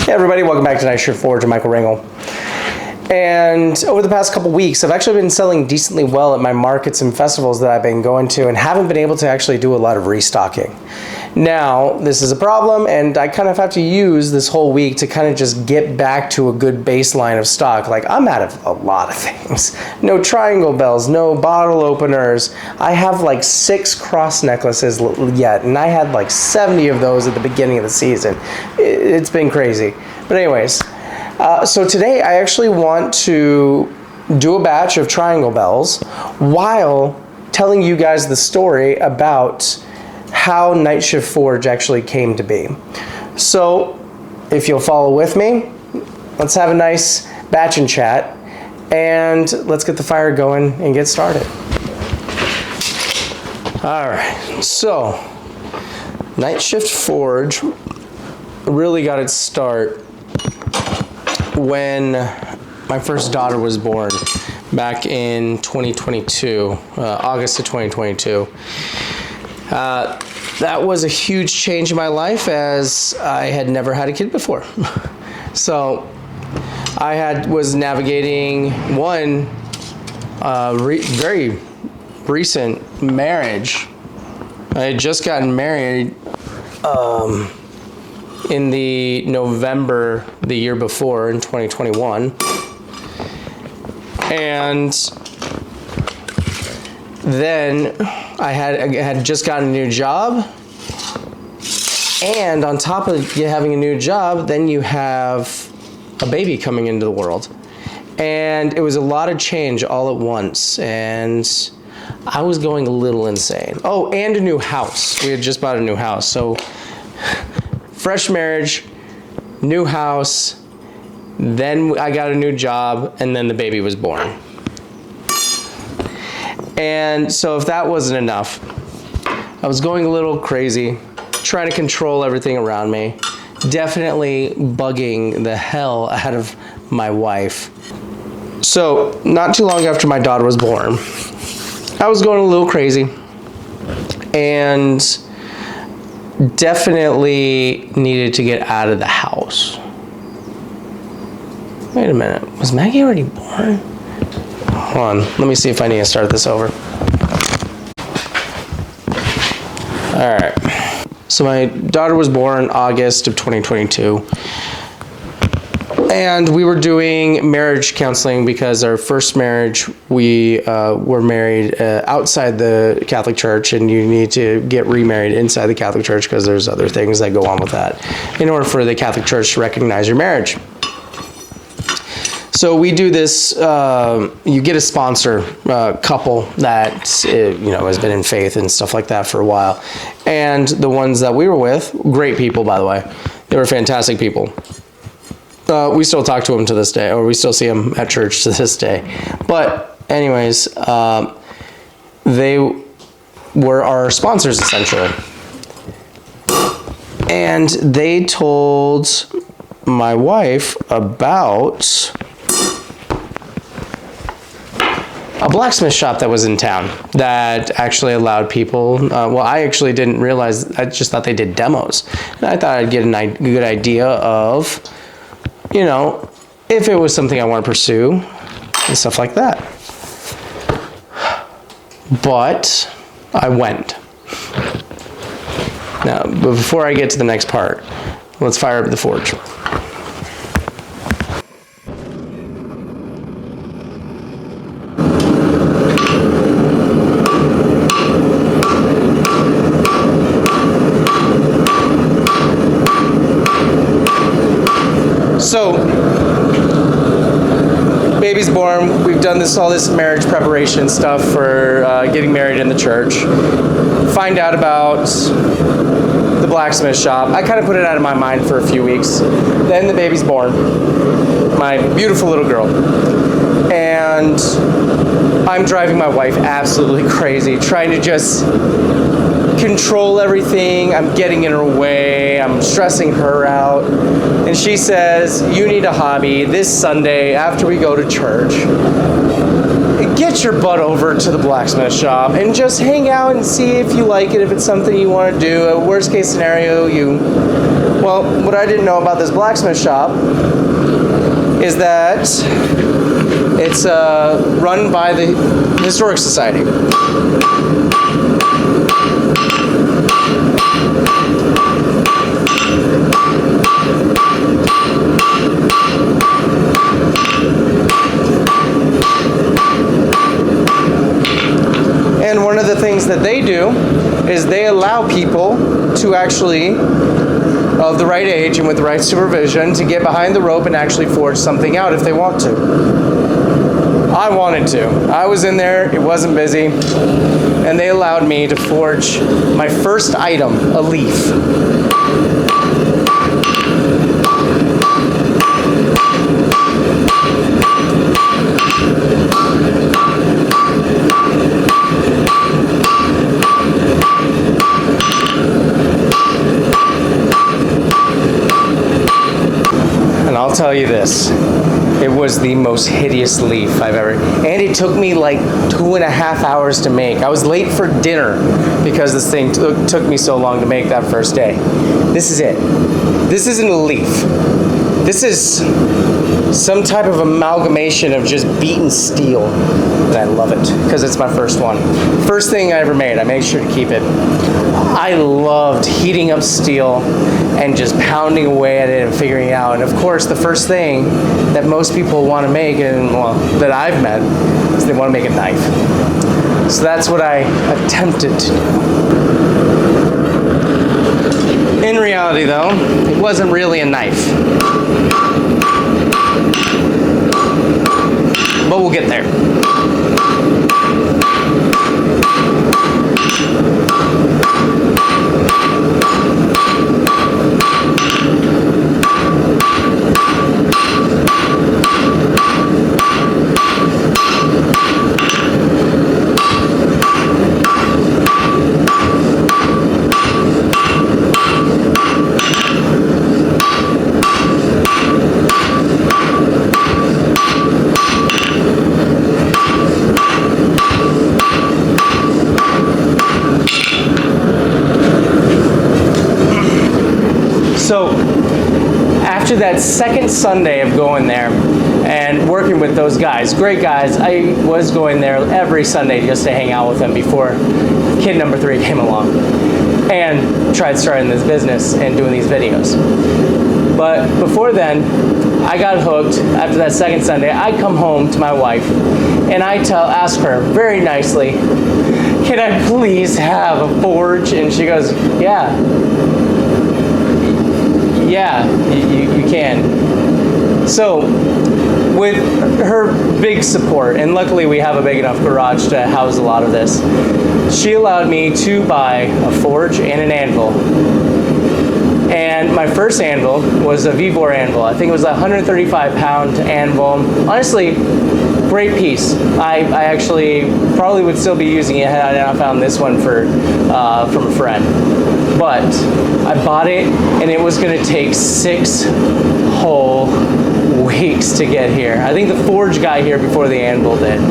Hey everybody, welcome back to Nightshift Forge. I'm Michael Ringel. And over the past couple weeks, I've actually been selling decently well at my markets and festivals that I've been going to and haven't been able to actually do a lot of restocking. Now, this is a problem, and I kind of have to use this whole week to kind of just get back to a good baseline of stock. Like, I'm out of a lot of things. No triangle bells, no bottle openers. I have like 6 cross necklaces yet, and I had like 70 of those at the beginning of the season. It's been crazy. But anyways, so today I actually want to do a batch of triangle bells while telling you guys the story about how Nightshift Forge actually came to be. So if you'll follow with me, let's have a nice batch and chat, and let's get the fire going and get started. All right, so Nightshift Forge really got its start when my first daughter was born back in 2022, August of 2022. That was a huge change in my life, as I had never had a kid before. So I was navigating one very recent marriage. I had just gotten married in the November the year before, in 2021. And then I had just gotten a new job, and on top of you having a new job, then you have a baby coming into the world. And it was a lot of change all at once, and I was going a little insane. Oh, and a new house. We had just bought a new house. So fresh marriage, new house, then I got a new job, and then the baby was born. And so if that wasn't enough, I was going a little crazy, trying to control everything around me, definitely bugging the hell out of my wife. So not too long after my daughter was born, I was going a little crazy and definitely needed to get out of the house. Wait a minute, was Maggie already born? Hold on, let me see if I need to start this over. All right, so my daughter was born August of 2022, and we were doing marriage counseling because our first marriage, we were married outside the Catholic Church, and you need to get remarried inside the Catholic Church because there's other things that go on with that in order for the Catholic Church to recognize your marriage. So we do this, you get a sponsor couple that has been in faith and stuff like that for a while. And the ones that we were with, great people, by the way. They were fantastic people. We still talk to them to this day, or we still see them at church to this day. But anyways, they were our sponsors, essentially. And they told my wife about a blacksmith shop that was in town that actually allowed people, well, I actually didn't realize, I just thought they did demos. And I thought I'd get a good idea of, if it was something I want to pursue and stuff like that. But I went. Now, but before I get to the next part, let's fire up the forge. So, baby's born. We've done all this marriage preparation stuff for getting married in the church. Find out about the blacksmith shop. I kind of put it out of my mind for a few weeks. Then the baby's born, my beautiful little girl. And I'm driving my wife absolutely crazy, trying to just control everything. I'm getting in her way. I'm stressing her out. And she says, you need a hobby this Sunday after we go to church. Get your butt over to the blacksmith shop and just hang out and see if you like it, if it's something you want to do. A worst case scenario, well, what I didn't know about this blacksmith shop is that it's run by the Historic Society. And one of the things that they do is they allow people to actually, of the right age and with the right supervision, to get behind the rope and actually forge something out if they want to. I wanted to. I was in there, it wasn't busy, and they allowed me to forge my first item, a leaf. And I'll tell you this, it was the most hideous leaf I've ever, and it took me like 2.5 hours to make. I was late for dinner because this thing took me so long to make that first day. This is it. This isn't a leaf. This is some type of amalgamation of just beaten steel. And I love it because it's my first one. First thing I ever made, I made sure to keep it. I loved heating up steel and just pounding away at it and figuring it out. And of course, the first thing that most people want to make, and well, that I've met, is they want to make a knife. So that's what I attempted to do. In reality, though, it wasn't really a knife. But we'll get there. So after that second Sunday of going there and working with those guys, great guys, I was going there every Sunday just to hang out with them before kid number 3 came along and tried starting this business and doing these videos. But before then, I got hooked. After that second Sunday, I come home to my wife and I ask her very nicely, can I please have a forge? And she goes, yeah, you can. So with her big support, and luckily we have a big enough garage to house a lot of this, she allowed me to buy a forge and an anvil. And my first anvil was a Vivor anvil. I think it was a 135-pound anvil. Honestly, great piece. I actually probably would still be using it had I not found this one from a friend. But I bought it, and it was going to take 6 whole weeks to get here. I think the forge got here before the anvil did.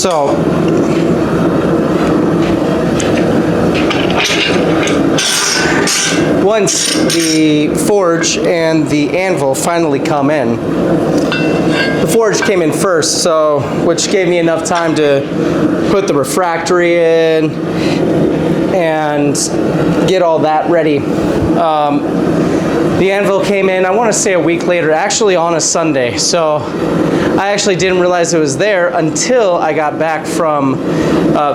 So once the forge and the anvil finally come in, the forge came in first, so which gave me enough time to put the refractory in and get all that ready. The anvil came in, I want to say a week later, actually on a Sunday. So I actually didn't realize it was there until I got back from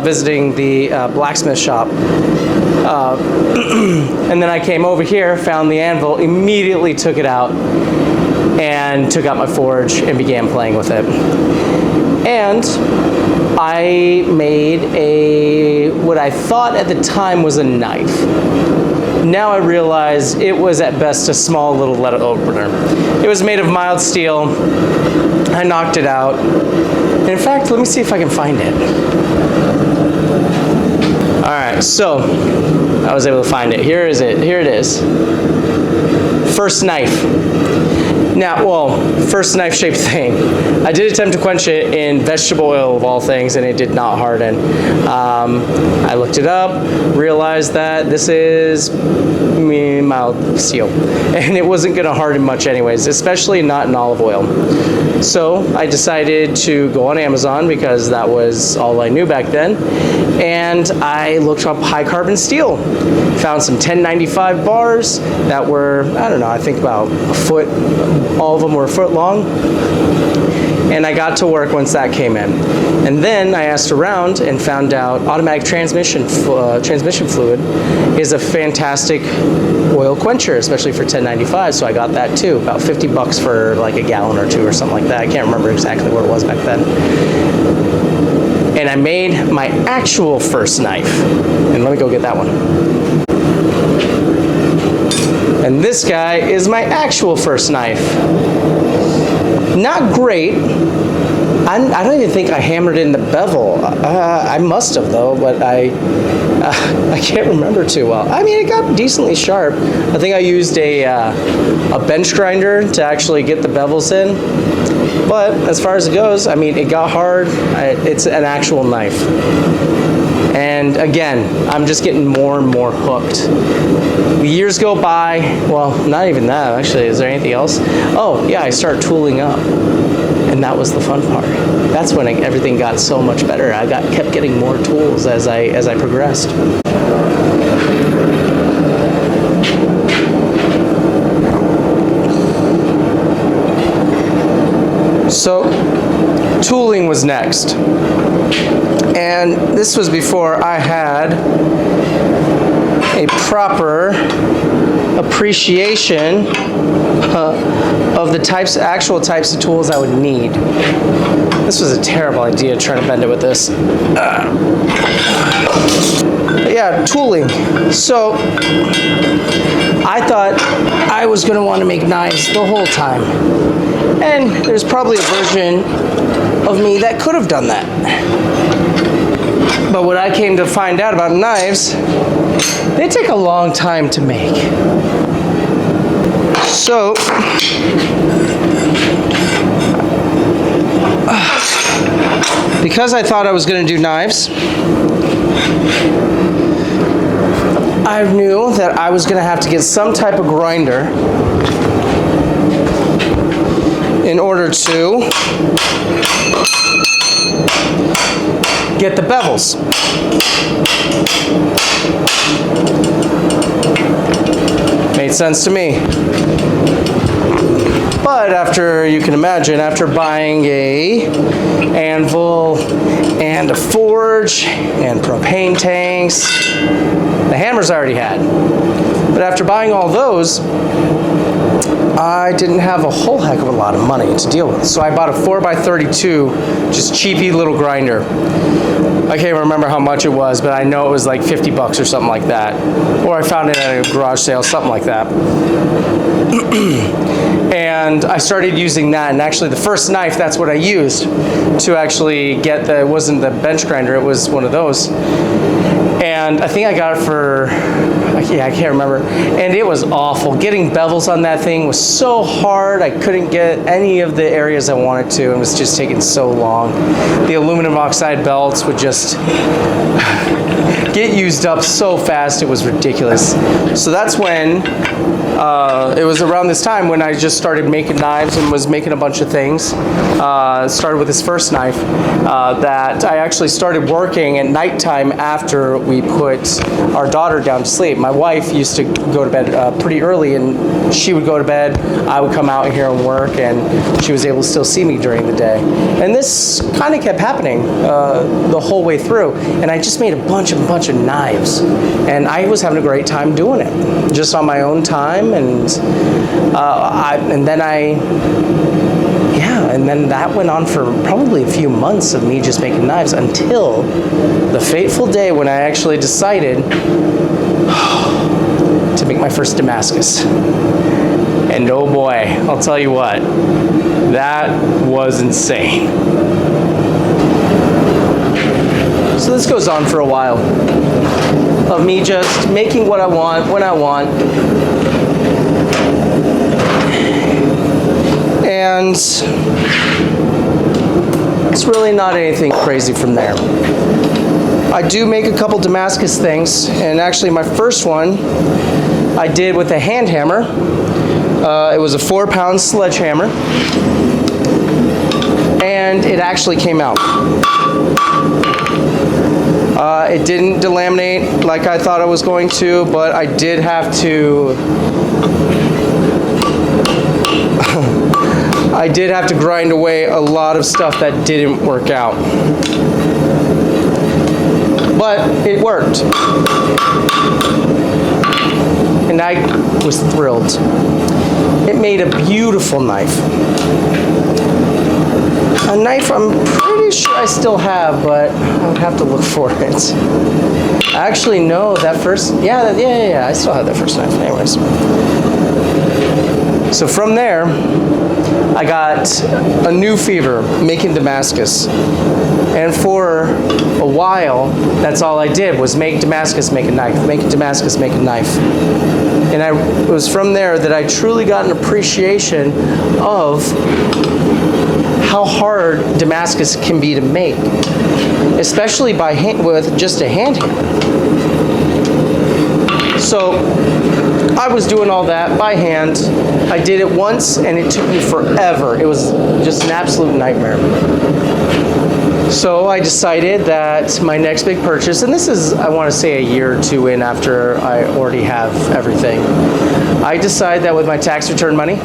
visiting the blacksmith shop. And then I came over here, found the anvil, immediately took it out and took out my forge and began playing with it. And I made what I thought at the time was a knife. Now I realize it was at best a small little letter opener. It was made of mild steel. I knocked it out. And in fact, let me see if I can find it. All right, so I was able to find it. Here is it. Here it is. First knife. Now, well, first knife-shaped thing. I did attempt to quench it in vegetable oil of all things, and it did not harden. I looked it up, realized that this is mild steel, and it wasn't going to harden much anyways, especially not in olive oil. So I decided to go on Amazon because that was all I knew back then, and I looked up high carbon steel. Found some 1095 bars that were, I don't know, I think about a foot. All of them were a foot long, and I got to work once that came in. And then I asked around and found out automatic transmission fluid is a fantastic oil quencher, especially for 1095. So I got that too, about 50 bucks for like a gallon or two or something like that. I can't remember exactly what it was back then. And I made my actual first knife. And let me go get that one. And this guy is my actual first knife. Not great. I don't even think I hammered in the bevel. I must have though, but I can't remember too well. I mean, it got decently sharp. I think I used a bench grinder to actually get the bevels in. But as far as it goes, I mean, it got hard. It's an actual knife. And again, I'm just getting more and more hooked. Years go by, well, not even that, actually. Is there anything else? Oh, yeah, I started tooling up. And that was the fun part. That's when everything got so much better. I kept getting more tools as I progressed. So, tooling was next. And this was before I had a proper appreciation of the actual types of tools I would need. This was a terrible idea trying to bend it with this. But yeah, tooling. So I thought I was going to want to make knives the whole time. And there's probably a version of me that could have done that. But what I came to find out about knives, they take a long time to make. So, because I thought I was going to do knives, I knew that I was going to have to get some type of grinder in order to get the bevels. Made sense to me. But after, you can imagine, after buying a anvil and a forge and propane tanks, the hammers I already had. But after buying all those, I didn't have a whole heck of a lot of money to deal with. So I bought a 4x32, just cheapy little grinder. I can't remember how much it was, but I know it was like 50 bucks or something like that. Or I found it at a garage sale, something like that. And I started using that, and actually the first knife, that's what I used to actually get it wasn't the bench grinder, it was one of those. And I think I got it for, I Yeah, I can't remember. And it was awful. Getting bevels on that thing was so hard. I couldn't get any of the areas I wanted to, and it was just taking so long. The aluminum oxide belts would just get used up so fast, it was ridiculous. So that's when, it was around this time when I just started making knives and was making a bunch of things. Started with this first knife that I actually started working at nighttime after we put our daughter down to sleep. My wife used to go to bed pretty early, and she would go to bed, I would come out here and work, and she was able to still see me during the day. And this kind of kept happening the whole way through, and I just made a bunch of knives, and I was having a great time doing it, just on my own time. And then that went on for probably a few months of me just making knives, until the fateful day when I actually decided to make my first Damascus. And oh boy, I'll tell you what, that was insane. So this goes on for a while, of me just making what I want, when I want. And it's really not anything crazy from there. I do make a couple Damascus things, and actually my first one I did with a hand hammer. It was a 4-pound sledgehammer, and it actually came out. It didn't delaminate like I thought it was going to, but I did have to grind away a lot of stuff that didn't work out. But it worked. And I was thrilled. It made a beautiful knife. A knife I'm pretty sure I still have, but I would have to look for it. Actually, no, that first, yeah, I still have that first knife anyways. So from there, I got a new fever making Damascus. And for a while, that's all I did was make Damascus, make a knife, make Damascus, make a knife. And it was from there that I truly got an appreciation of how hard Damascus can be to make, especially by hand, with just a hand hammer. So I was doing all that by hand. I did it once, and it took me forever. It was just an absolute nightmare. So I decided that my next big purchase, and this is, I want to say, a year or two in after I already have everything, I decided that with my tax return money,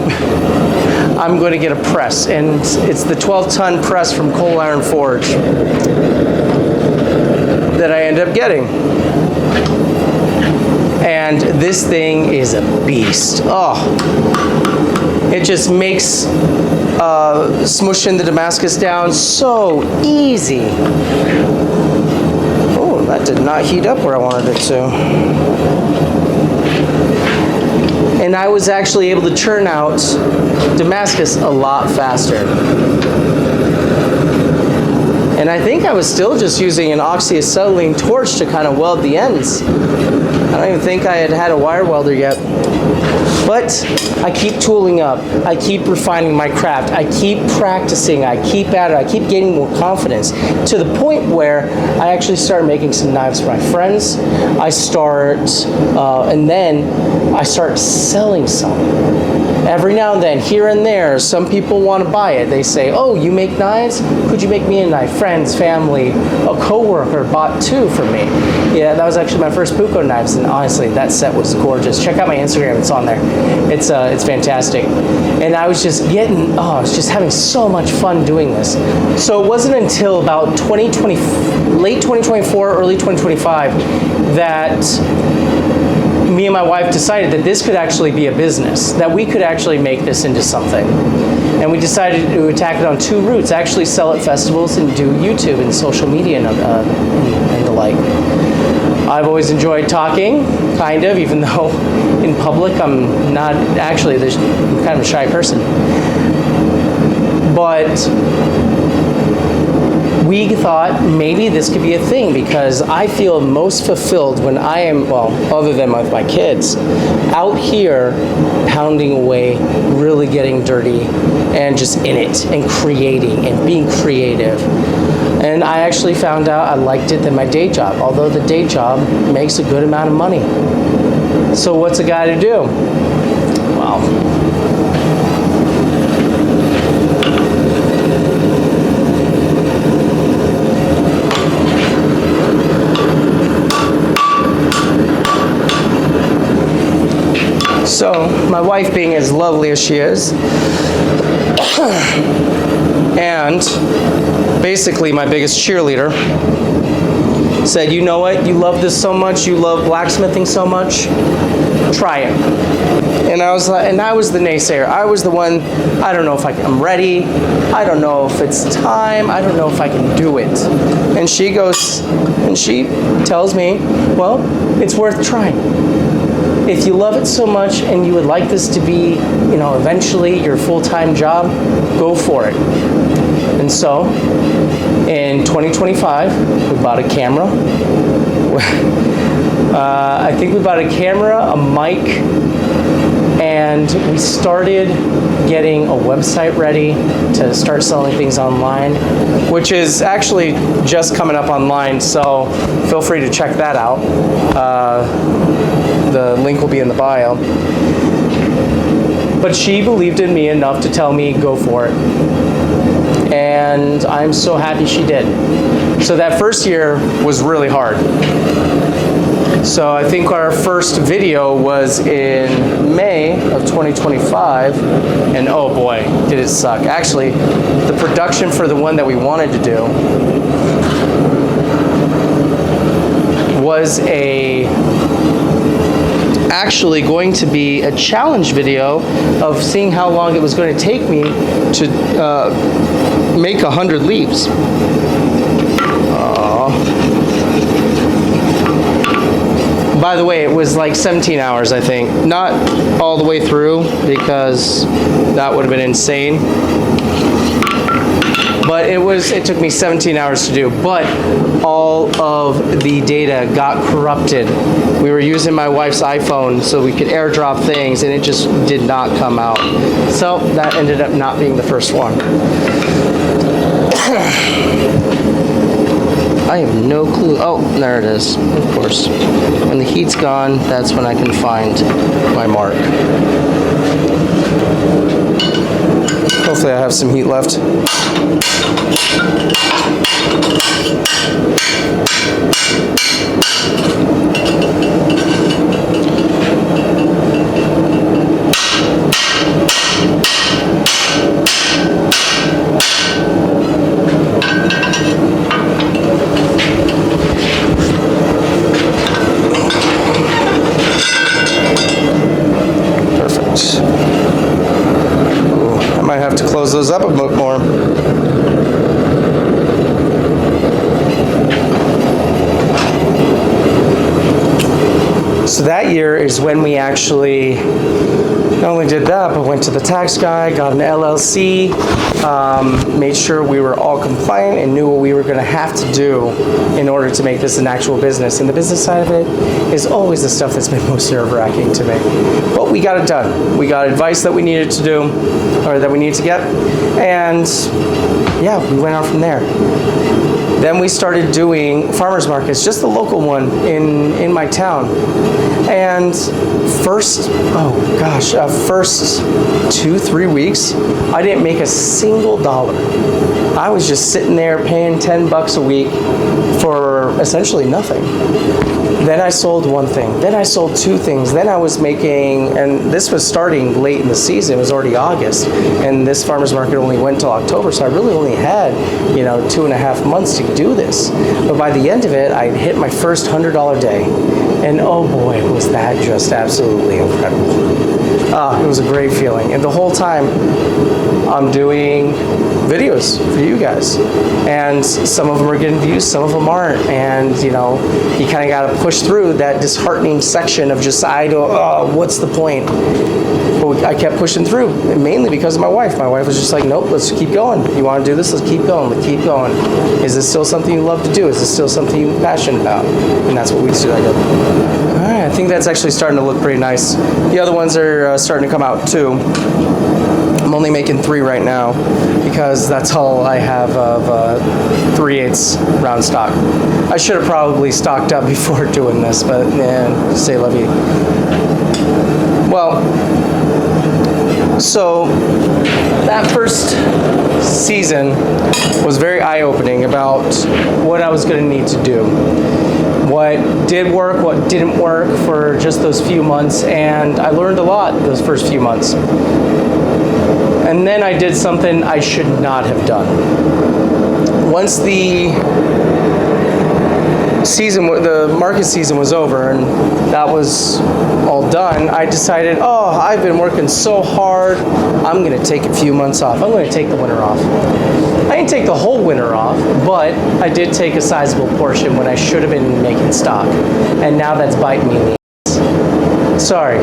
I'm going to get a press, and it's the 12-ton press from Coal Iron Forge that I ended up getting. And this thing is a beast. Oh, it just makes smushing the Damascus down so easy. Oh, that did not heat up where I wanted it to. And I was actually able to churn out Damascus a lot faster. And I think I was still just using an oxyacetylene torch to kind of weld the ends. I don't even think I had a wire welder yet. But I keep tooling up. I keep refining my craft. I keep practicing. I keep at it. I keep gaining more confidence to the point where I actually start making some knives for my friends. And then I start selling some. Every now and then, here and there, some people want to buy it. They say, oh, you make knives? Could you make me a knife? Friends, family, a coworker bought 2 for me. Yeah, that was actually my first Puko knives, and honestly, that set was gorgeous. Check out my Instagram, it's on there. It's fantastic. And I was just I was just having so much fun doing this. So it wasn't until about late 2024, early 2025, that me and my wife decided that this could actually be a business, that we could actually make this into something. And we decided to attack it on 2 routes, actually sell at festivals and do YouTube and social media and the like. I've always enjoyed talking, kind of, even though in public I'm not actually, I'm kind of a shy person. But we thought maybe this could be a thing, because I feel most fulfilled when I am, well, other than with my kids, out here pounding away, really getting dirty, and just in it, and creating, and being creative. And I actually found out I liked it than my day job, although the day job makes a good amount of money. So what's a guy to do? Well, so my wife, being as lovely as she is, and basically my biggest cheerleader, said, you know what, you love this so much, you love blacksmithing so much, try it. And I was like, and I was the naysayer. I was the one, I don't know if I'm ready, I don't know if it's time, I don't know if I can do it. And she goes, and she tells me, well, it's worth trying. If you love it so much and you would like this to be, you know, eventually your full-time job, go for it. And so, in 2025, we bought a camera. I think we bought a camera, a mic, and we started getting a website ready to start selling things online, which is actually just coming up online, so feel free to check that out. The link will be in the bio. But she believed in me enough to tell me, go for it. And I'm so happy she did. So that first year was really hard. So I think our first video was in May of 2025, and oh boy, did it suck. Actually, the production for the one that we wanted to do was actually going to be a challenge video of seeing how long it was going to take me to make 100 leaves. By the way, it was like 17 hours, I think. Not all the way through, because that would have been insane. But it took me 17 hours to do, but all of the data got corrupted. We were using my wife's iPhone so we could airdrop things, and it just did not come out. So that ended up not being the first one. I have no clue. Oh, there it is, of course. When the heat's gone, that's when I can find my mark. Hopefully I have some heat left. Close those up a bit more. So that year is when we actually not only did that, but went to the tax guy, got an LLC, made sure we were all compliant and knew what we were going to have to do in order to make this an actual business. And the business side of it is always the stuff that's been most nerve-wracking to me. But we got it done. We got advice that we needed to do, or that we needed to get, and yeah, we went on from there. Then we started doing farmers markets, just the local one in my town. And first 2-3 weeks, I didn't make a single dollar. I was just sitting there paying $10 a week for essentially nothing. Then I sold one thing, then I sold two things, then I was making, and this was starting late in the season, it was already August, and this farmer's market only went till October, so I really only had, 2.5 months to do this. But by the end of it, I hit my first $100 day, and oh boy, was that just absolutely incredible. It was a great feeling. And the whole time, I'm doing videos for you guys. And some of them are getting views, some of them aren't. And, you know, you kind of got to push through that disheartening section of just, what's the point? But I kept pushing through, and mainly because of my wife. My wife was just like, nope, let's keep going. You want to do this? Let's keep going. Let's keep going. Is this still something you love to do? Is this still something you're passionate about? And that's what we do. I go, all right, I think that's actually starting to look pretty nice. The other ones are starting to come out too. I'm only making 3 right now because that's all I have of 3/8 round stock. I should have probably stocked up before doing this, but say la vie. Well, so that first season was very eye-opening about what I was going to need to do. What did work, what didn't work for just those few months, and I learned a lot those first few months. And then I did something I should not have done. Once the market season was over and that was all done, I decided, I've been working so hard, I'm going to take a few months off. I'm going to take the winter off. I didn't take the whole winter off, but I did take a sizable portion when I should have been making stock. And now that's biting me in the ass. Sorry,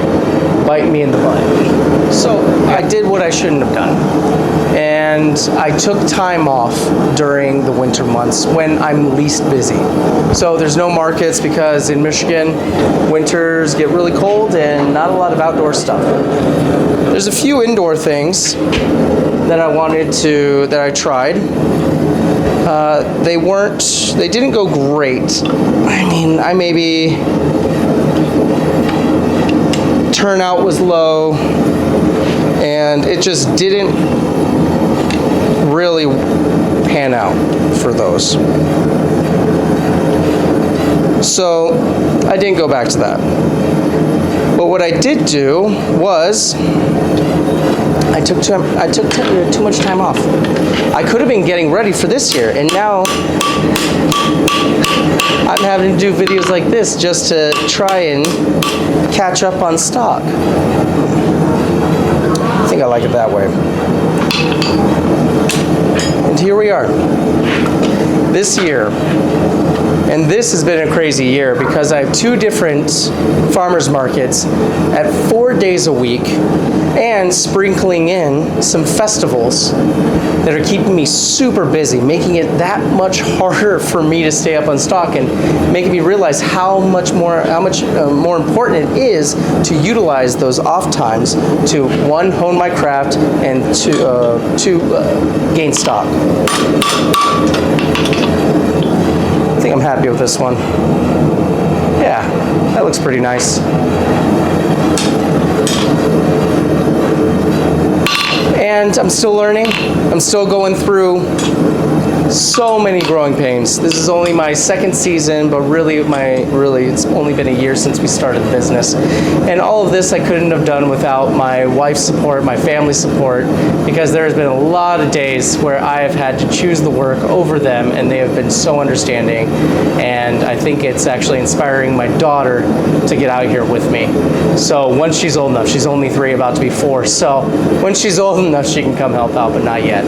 biting me in the butt. So I did what I shouldn't have done. And I took time off during the winter months when I'm least busy. So there's no markets because in Michigan, winters get really cold and not a lot of outdoor stuff. There's a few indoor things that I tried. They didn't go great. I mean, turnout was low and it just didn't really pan out for those. So I didn't go back to that. But what I did do was I took too much time off. I could have been getting ready for this year, and now I'm having to do videos like this just to try and catch up on stock. I think I like it that way. And here we are, this year. And this has been a crazy year because I have 2 different farmers markets at 4 days a week and sprinkling in some festivals that are keeping me super busy, making it that much harder for me to stay up on stock and making me realize how much more important it is to utilize those off times to 1, hone my craft, and 2, gain stock. I think I'm happy with this one. Yeah, that looks pretty nice. And I'm still learning. I'm still going through so many growing pains. This is only my 2nd season, but really it's only been a year since we started the business. And all of this I couldn't have done without my wife's support, my family's support, because there has been a lot of days where I have had to choose the work over them, and they have been so understanding. And I think it's actually inspiring my daughter to get out here with me. So once she's old enough, she's only 3, about to be 4, so when she's old enough, she can come help out, but not yet.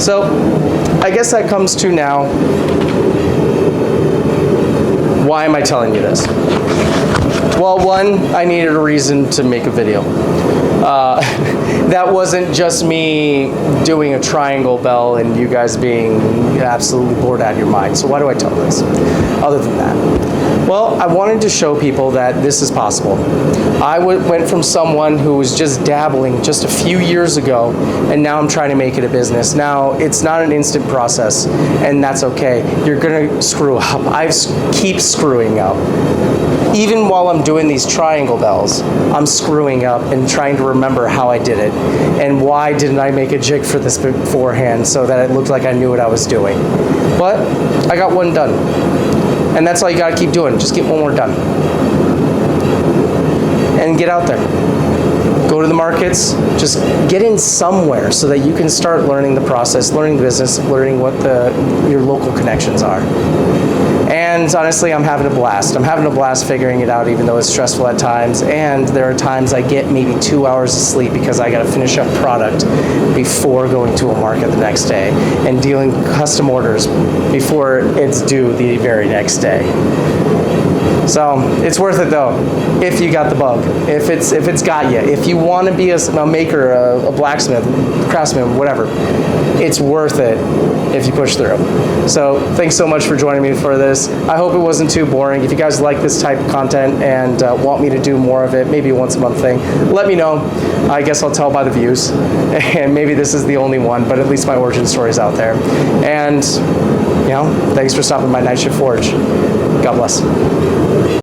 So I guess that comes to now, why am I telling you this? Well, 1, I needed a reason to make a video. That wasn't just me doing a triangle bell and you guys being absolutely bored out of your mind. So why do I tell this? Other than that. Well, I wanted to show people that this is possible. I went from someone who was just dabbling just a few years ago, and now I'm trying to make it a business. Now, it's not an instant process, and that's okay. You're gonna screw up. I keep screwing up. Even while I'm doing these triangle bells, I'm screwing up and trying to remember how I did it, and why didn't I make a jig for this beforehand so that it looked like I knew what I was doing. But I got one done. And that's all you gotta keep doing. Just get one more done. And get out there. go to the markets, just get in somewhere so that you can start learning the process, learning the business, learning what your local connections are. And honestly, I'm having a blast. I'm having a blast figuring it out, even though it's stressful at times. And there are times I get maybe 2 hours of sleep because I got to finish up product before going to a market the next day and dealing custom orders before it's due the very next day. So it's worth it though, if you got the bug, if it's got you. If you want to be a maker, a blacksmith, craftsman, whatever, it's worth it if you push through. So thanks so much for joining me for this. I hope it wasn't too boring. If you guys like this type of content and want me to do more of it, maybe a once a month thing, let me know. I guess I'll tell by the views. And maybe this is the only one, but at least my origin story's out there. And, thanks for stopping by Nightshift Forge. God bless.